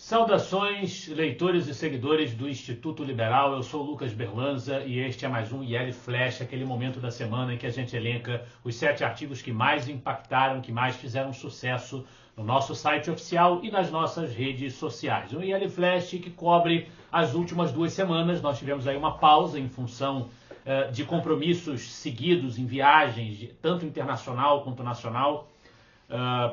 Saudações, leitores e seguidores do Instituto Liberal. Eu sou o Lucas Berlanza e este é mais um IL Flash, aquele momento da semana em que a gente elenca os 7 artigos que mais impactaram, que mais fizeram sucesso no nosso site oficial e nas nossas redes sociais. Um IL Flash que cobre as últimas 2 semanas. Nós tivemos aí uma pausa em função de compromissos seguidos em viagens, tanto internacional quanto nacional,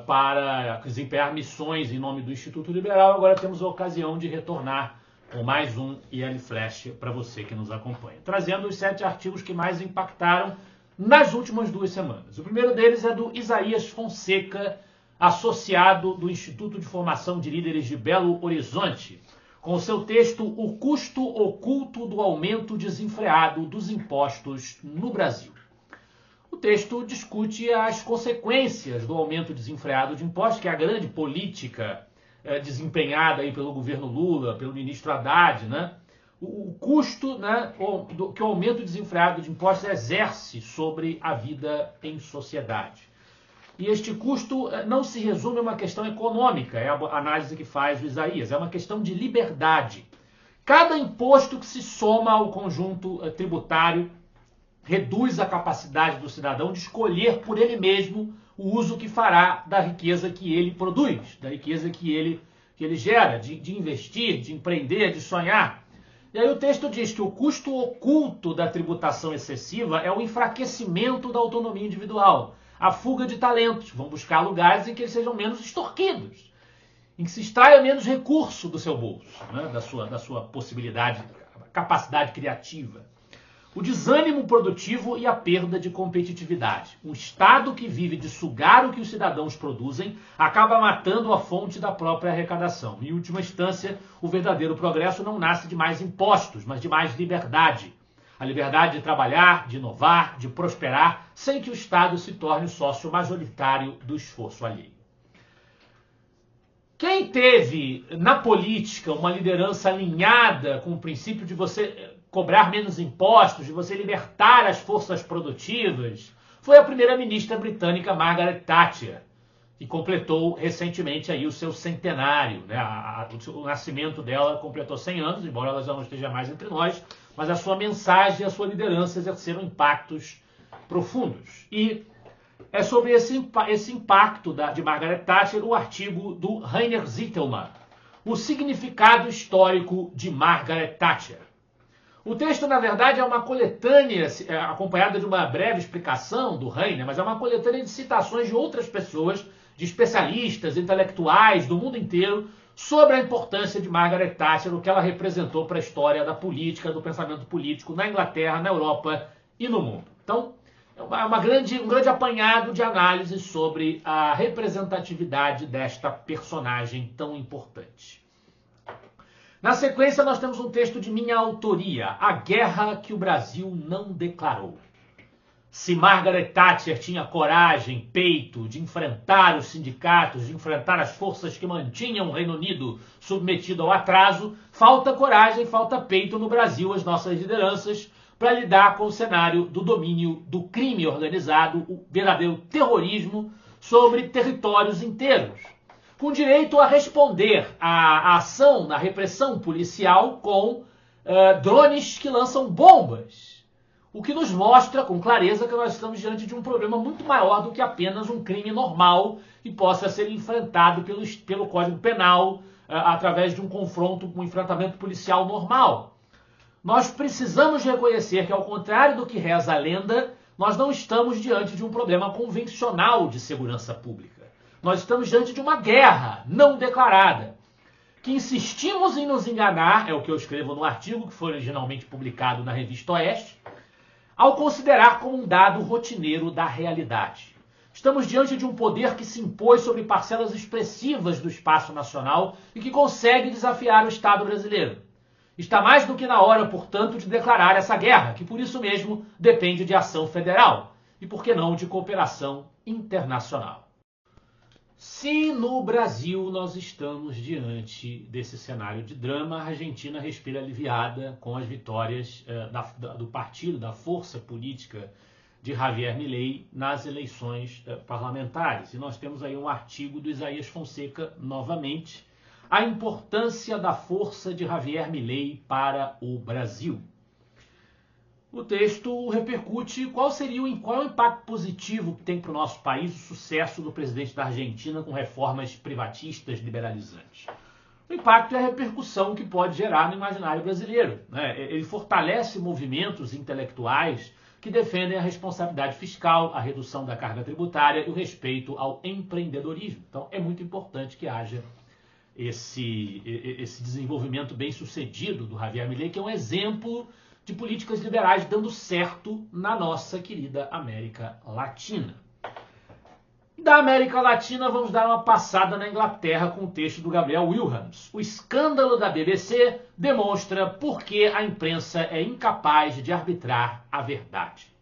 para desempenhar missões em nome do Instituto Liberal. Agora temos a ocasião de retornar com mais um IL Flash para você que nos acompanha, trazendo os 7 artigos que mais impactaram nas últimas 2 semanas. O primeiro deles é do Isaías Fonseca, associado do Instituto de Formação de Líderes de Belo Horizonte, com o seu texto O Custo Oculto do Aumento Desenfreado dos Impostos no Brasil. O texto discute as consequências do aumento desenfreado de impostos, que é a grande política desempenhada aí pelo governo Lula, pelo ministro Haddad, né? O custo, né, que o aumento desenfreado de impostos exerce sobre a vida em sociedade. E este custo não se resume a uma questão econômica, é a análise que faz o Isaías, é uma questão de liberdade. Cada imposto que se soma ao conjunto tributário reduz a capacidade do cidadão de escolher por ele mesmo o uso que fará da riqueza que ele produz, da riqueza que ele gera, de investir, de empreender, de sonhar. E aí o texto diz que o custo oculto da tributação excessiva é o enfraquecimento da autonomia individual, a fuga de talentos. Vão buscar lugares em que eles sejam menos extorquidos, em que se extraia menos recurso do seu bolso, né, da sua possibilidade, capacidade criativa. O desânimo produtivo e a perda de competitividade. Um Estado que vive de sugar o que os cidadãos produzem acaba matando a fonte da própria arrecadação. Em última instância, o verdadeiro progresso não nasce de mais impostos, mas de mais liberdade. A liberdade de trabalhar, de inovar, de prosperar, sem que o Estado se torne o sócio majoritário do esforço alheio. Quem teve na política uma liderança alinhada com o princípio de você cobrar menos impostos, de você libertar as forças produtivas, foi a primeira-ministra britânica Margaret Thatcher, que completou recentemente aí o seu centenário, né? O nascimento dela completou 100 anos, embora ela já não esteja mais entre nós, mas a sua mensagem e a sua liderança exerceram impactos profundos. E é sobre esse impacto de Margaret Thatcher o artigo do Rainer Zitelmann, O Significado Histórico de Margaret Thatcher. O texto, na verdade, é uma coletânea, acompanhada de uma breve explicação do Rainer, mas é uma coletânea de citações de outras pessoas, de especialistas, intelectuais do mundo inteiro, sobre a importância de Margaret Thatcher, o que ela representou para a história da política, do pensamento político na Inglaterra, na Europa e no mundo. Então, é um grande apanhado de análise sobre a representatividade desta personagem tão importante. Na sequência, nós temos um texto de minha autoria, A Guerra que o Brasil não declarou. Se Margaret Thatcher tinha coragem, peito, de enfrentar os sindicatos, de enfrentar as forças que mantinham o Reino Unido submetido ao atraso, falta coragem, falta peito no Brasil, as nossas lideranças, para lidar com o cenário do domínio do crime organizado, o verdadeiro terrorismo sobre territórios inteiros, com direito a responder à ação na repressão policial com drones que lançam bombas. O que nos mostra com clareza que nós estamos diante de um problema muito maior do que apenas um crime normal que possa ser enfrentado pelo Código Penal através de um confronto, um enfrentamento policial normal. Nós precisamos reconhecer que, ao contrário do que reza a lenda, nós não estamos diante de um problema convencional de segurança pública. Nós estamos diante de uma guerra não declarada, que insistimos em nos enganar, é o que eu escrevo no artigo que foi originalmente publicado na Revista Oeste, ao considerar como um dado rotineiro da realidade. Estamos diante de um poder que se impôs sobre parcelas expressivas do espaço nacional e que consegue desafiar o Estado brasileiro. Está mais do que na hora, portanto, de declarar essa guerra, que por isso mesmo depende de ação federal e, por que não, de cooperação internacional. Se no Brasil nós estamos diante desse cenário de drama, a Argentina respira aliviada com as vitórias do partido, da força política de Javier Milei nas eleições parlamentares. E nós temos aí um artigo do Isaías Fonseca, novamente, a importância da força de Javier Milei para o Brasil. O texto repercute qual é o impacto positivo que tem para o nosso país o sucesso do presidente da Argentina com reformas privatistas liberalizantes. O impacto é a repercussão que pode gerar no imaginário brasileiro, né? Ele fortalece movimentos intelectuais que defendem a responsabilidade fiscal, a redução da carga tributária e o respeito ao empreendedorismo. Então é muito importante que haja esse desenvolvimento bem sucedido do Javier Milei, que é um exemplo de políticas liberais dando certo na nossa querida América Latina. Da América Latina, vamos dar uma passada na Inglaterra com o texto do Gabriel Wilhelms. O escândalo da BBC demonstra por que a imprensa é incapaz de arbitrar a verdade.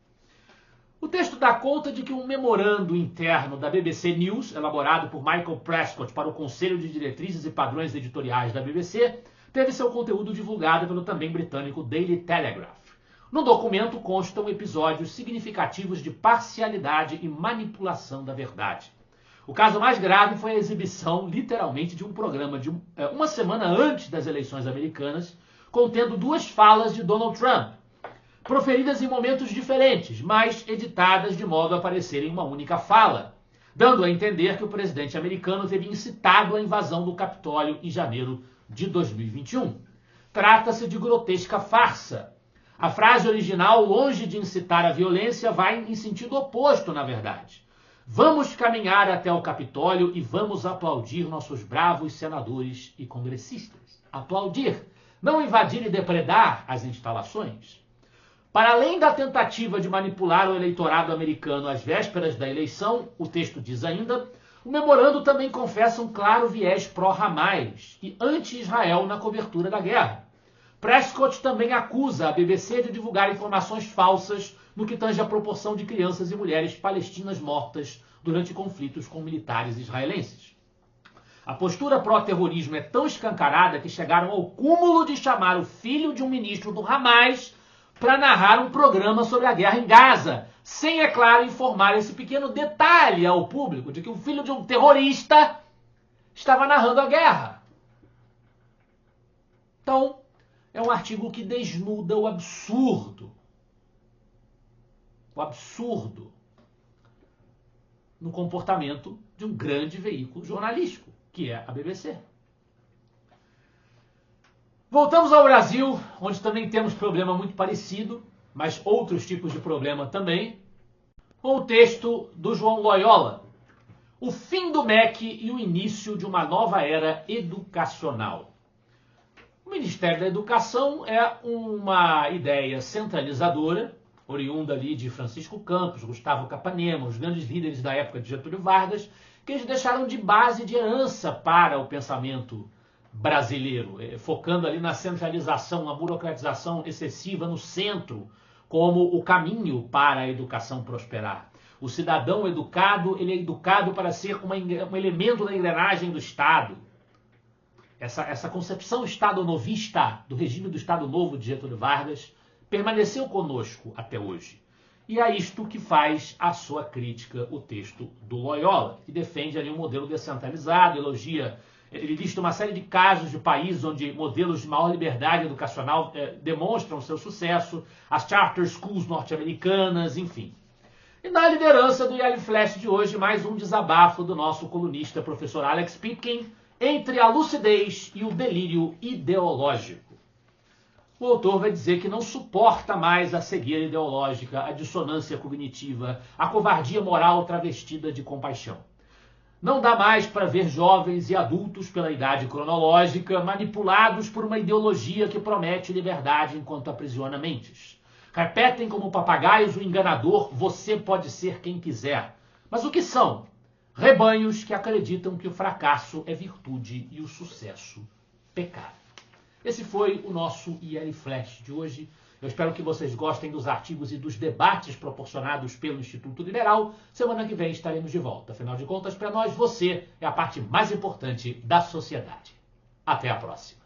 O texto dá conta de que um memorando interno da BBC News, elaborado por Michael Prescott para o Conselho de Diretrizes e Padrões Editoriais da BBC, teve seu conteúdo divulgado pelo também britânico Daily Telegraph. No documento constam episódios significativos de parcialidade e manipulação da verdade. O caso mais grave foi a exibição, literalmente, de um programa de uma semana antes das eleições americanas, contendo 2 falas de Donald Trump, proferidas em momentos diferentes, mas editadas de modo a parecerem uma única fala, dando a entender que o presidente americano teria incitado a invasão do Capitólio em janeiro de 2021. Trata-se de grotesca farsa. A frase original, longe de incitar a violência, vai em sentido oposto, na verdade. Vamos caminhar até o Capitólio e vamos aplaudir nossos bravos senadores e congressistas. Aplaudir, não invadir e depredar as instalações. Para além da tentativa de manipular o eleitorado americano às vésperas da eleição, o texto diz ainda, o memorando também confessa um claro viés pró-Hamas e anti-Israel na cobertura da guerra. Prescott também acusa a BBC de divulgar informações falsas no que tange à proporção de crianças e mulheres palestinas mortas durante conflitos com militares israelenses. A postura pró-terrorismo é tão escancarada que chegaram ao cúmulo de chamar o filho de um ministro do Hamas para narrar um programa sobre a guerra em Gaza, sem, é claro, informar esse pequeno detalhe ao público de que o filho de um terrorista estava narrando a guerra. Então, é um artigo que desnuda o absurdo. O absurdo no comportamento de um grande veículo jornalístico, que é a BBC. Voltamos ao Brasil, onde também temos problema muito parecido, mas outros tipos de problema também, com o texto do João Loyola, O fim do MEC e o início de uma nova era educacional. O Ministério da Educação é uma ideia centralizadora, oriunda ali de Francisco Campos, Gustavo Capanema, os grandes líderes da época de Getúlio Vargas, que eles deixaram de base de herança para o pensamento brasileiro, focando ali na centralização, na burocratização excessiva no centro, como o caminho para a educação prosperar. O cidadão educado, ele é educado para ser um elemento da engrenagem do Estado. Essa concepção estado-novista do regime do Estado Novo de Getúlio Vargas permaneceu conosco até hoje. E é isto que faz a sua crítica o texto do Loyola, que defende ali um modelo descentralizado, ele lista uma série de casos de países onde modelos de maior liberdade educacional demonstram seu sucesso, as charter schools norte-americanas, enfim. E na liderança do Yale Flash de hoje, mais um desabafo do nosso colunista professor Alex Pipkin entre a lucidez e o delírio ideológico. O autor vai dizer que não suporta mais a cegueira ideológica, a dissonância cognitiva, a covardia moral travestida de compaixão. Não dá mais para ver jovens e adultos pela idade cronológica manipulados por uma ideologia que promete liberdade enquanto aprisiona mentes. Repetem como papagaios o enganador, você pode ser quem quiser. Mas o que são? Rebanhos que acreditam que o fracasso é virtude e o sucesso pecado. Esse foi o nosso IL Flash de hoje. Eu espero que vocês gostem dos artigos e dos debates proporcionados pelo Instituto Liberal. Semana que vem estaremos de volta. Afinal de contas, para nós, você é a parte mais importante da sociedade. Até a próxima.